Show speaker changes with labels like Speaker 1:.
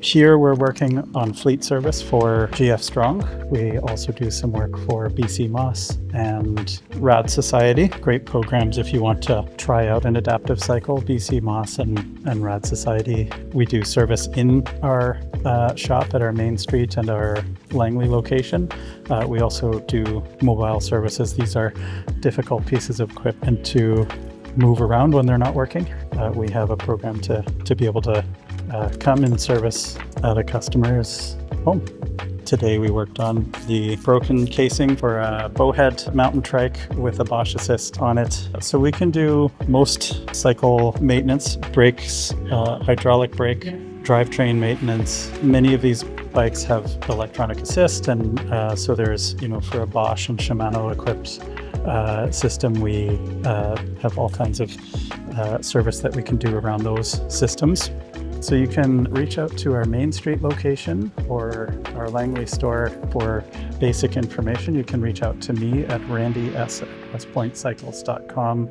Speaker 1: Here we're working on fleet service for GF Strong. We also do some work for BC Moss and Rad Society. Great programs if you want to try out an adaptive cycle. BC Moss and Rad Society. We do service in our shop at our Main Street and our Langley location. We also do mobile services. These are difficult pieces of equipment to move around when they're not working. We have a program to be able to come and service at a customer's home. Today we worked on the broken casing for a bowhead mountain trike with a Bosch Assist on it. So we can do most cycle maintenance, brakes, hydraulic brake, drivetrain maintenance. Many of these bikes have electronic assist, and so there's, for a Bosch and Shimano equipped system, we have all kinds of service that we can do around those systems. So you can reach out to our Main Street location or our Langley store for basic information. You can reach out to me at randys@westpointcycles.com.